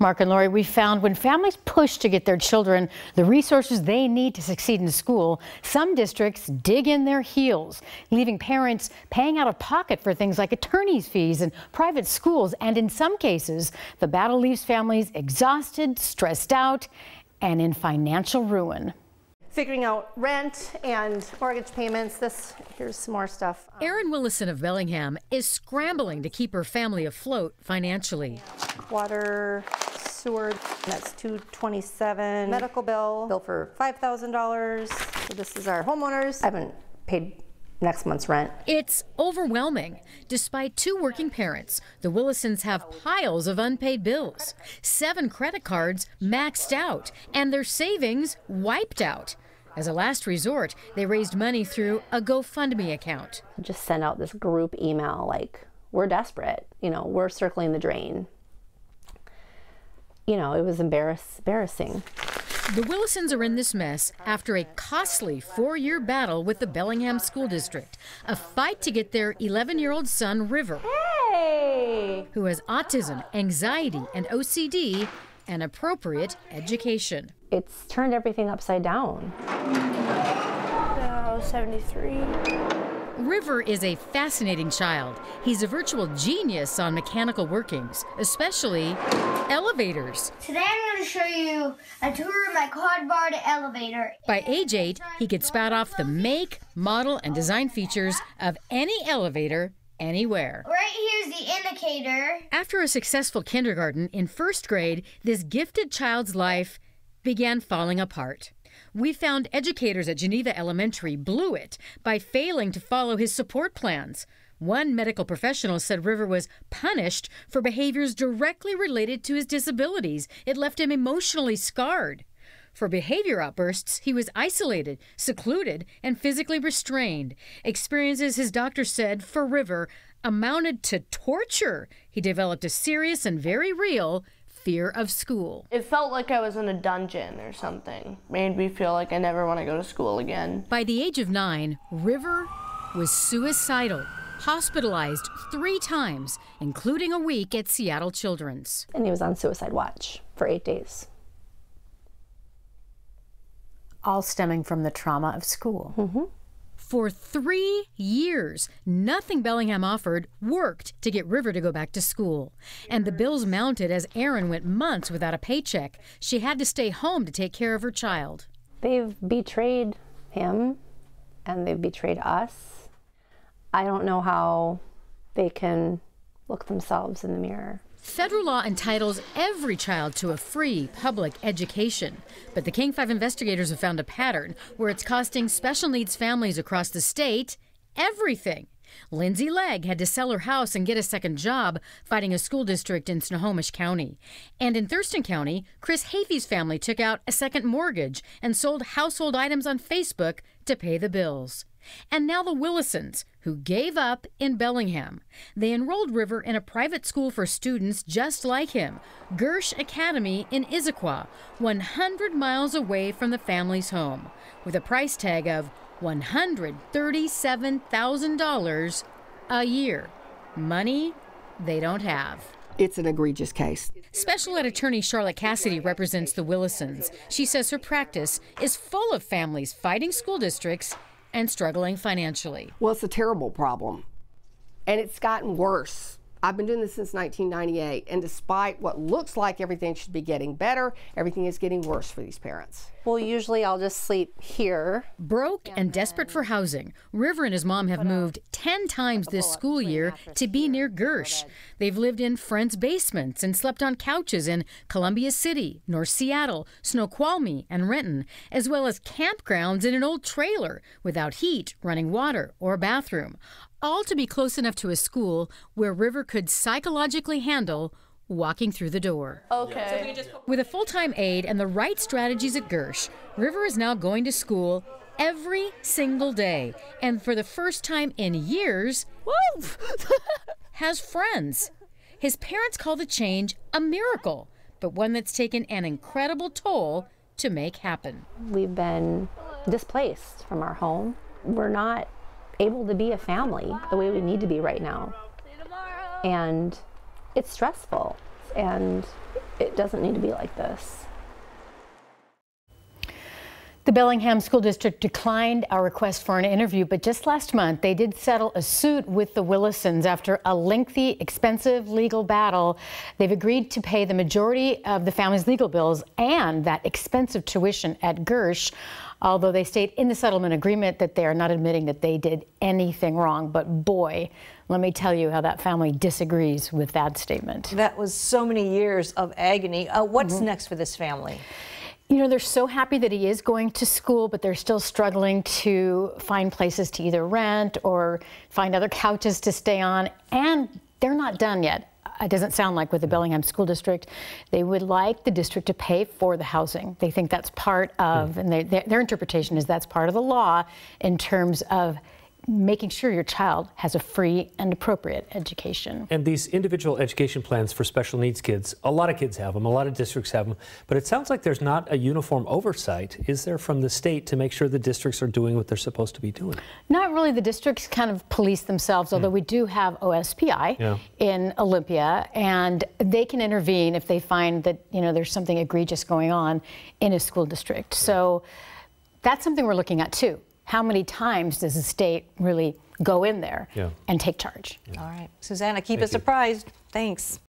Mark and Lori, we found when families push to get their children the resources they need to succeed in school, some districts dig in their heels, leaving parents paying out of pocket for things like attorney's fees and private schools. And in some cases, the battle leaves families exhausted, stressed out, and in financial ruin. Figuring out rent and mortgage payments. Here's some more stuff. Erin Willison of Bellingham is scrambling to keep her family afloat financially. Water, sewer, that's $227. Medical bill for $5,000. So this is our homeowners. I haven't paid next month's rent. It's overwhelming. Despite 2 working parents, the Willisons have piles of unpaid bills, 7 credit cards maxed out, and their savings wiped out. As a last resort, they raised money through a GoFundMe account. Just send out this group email like, we're desperate, we're circling the drain. It was embarrassing. The Willisons are in this mess after a costly 4-year battle with the Bellingham School District, a fight to get their 11-year-old son, River, who has autism, anxiety, and OCD, an appropriate education. It's turned everything upside down. 73. River is a fascinating child. He's a virtual genius on mechanical workings, especially elevators. Today I'm going to show you a tour of my quad-barred elevator. By age 8, he could spout off the make, model, and design features of any elevator anywhere. Right here's the indicator. After a successful kindergarten, in 1st grade, this gifted child's life began falling apart. We found educators at Geneva Elementary blew it by failing to follow his support plans. One medical professional said River was punished for behaviors directly related to his disabilities. It left him emotionally scarred. For behavior outbursts, he was isolated, secluded, and physically restrained. Experiences, his doctor said, for River amounted to torture. He developed a serious and very real fear of school. It felt like I was in a dungeon or something. Made me feel like I never want to go to school again. By the age of 9, River was suicidal, hospitalized 3 times, including a week at Seattle Children's. And he was on suicide watch for 8 days. All stemming from the trauma of school. Mm-hmm. For 3 years, nothing Bellingham offered worked to get River to go back to school. And the bills mounted as Erin went months without a paycheck. She had to stay home to take care of her child. They've betrayed him, and they've betrayed us. I don't know how they can look themselves in the mirror. Federal law entitles every child to a free public education, but the King 5 investigators have found a pattern where it's costing special needs families across the state everything. Lindsay Legg had to sell her house and get a second job fighting a school district in Snohomish County. And in Thurston County, Chris Hafey's family took out a second mortgage and sold household items on Facebook to pay the bills. And now the Willisons, who gave up in Bellingham. They enrolled River in a private school for students just like him, Gersh Academy in Issaquah, 100 miles away from the family's home, with a price tag of $137,000 a year. Money they don't have. It's an egregious case. Special Ed Attorney Charlotte Cassidy represents the Willisons. She says her practice is full of families fighting school districts and struggling financially. Well, it's a terrible problem, and it's gotten worse. I've been doing this since 1998, and despite what looks like everything should be getting better, everything is getting worse for these parents. Well, usually I'll just sleep here. Broke and desperate for housing, River and his mom have moved 10 times this school year to be near Gersh. They've lived in friends' basements and slept on couches in Columbia City, North Seattle, Snoqualmie, and Renton, as well as campgrounds in an old trailer without heat, running water, or a bathroom. All to be close enough to a school where River could psychologically handle walking through the door. Okay. With a full-time aide and the right strategies at Gersh, River is now going to school every single day. And for the first time in years, has friends. His parents call the change a miracle, but one that's taken an incredible toll to make happen. We've been displaced from our home. We're not able to be a family the way we need to be right now. And it's stressful, and it doesn't need to be like this. The Bellingham School District declined our request for an interview, but just last month they did settle a suit with the Willisons after a lengthy, expensive legal battle. They've agreed to pay the majority of the family's legal bills and that expensive tuition at Gersh, although they state in the settlement agreement that they are not admitting that they did anything wrong. But boy, let me tell you how that family disagrees with that statement. That was so many years of agony. What's next for this family? You know, they're so happy that he is going to school, but they're still struggling to find places to either rent or find other couches to stay on, and they're not done yet. It doesn't sound like with the Bellingham School District. They would like the district to pay for the housing. They think that's part of, and their interpretation is that's part of the law in terms of making sure your child has a free and appropriate education. And these individual education plans for special needs kids, a lot of kids have them, a lot of districts have them, but it sounds like there's not a uniform oversight, is there, from the state to make sure the districts are doing what they're supposed to be doing? Not really. The districts kind of police themselves, although we do have OSPI in Olympia, and they can intervene if they find that, you know, there's something egregious going on in a school district. So that's something we're looking at too. How many times does the state really go in there and take charge? All right. Susannah, keep us apprised. Thanks.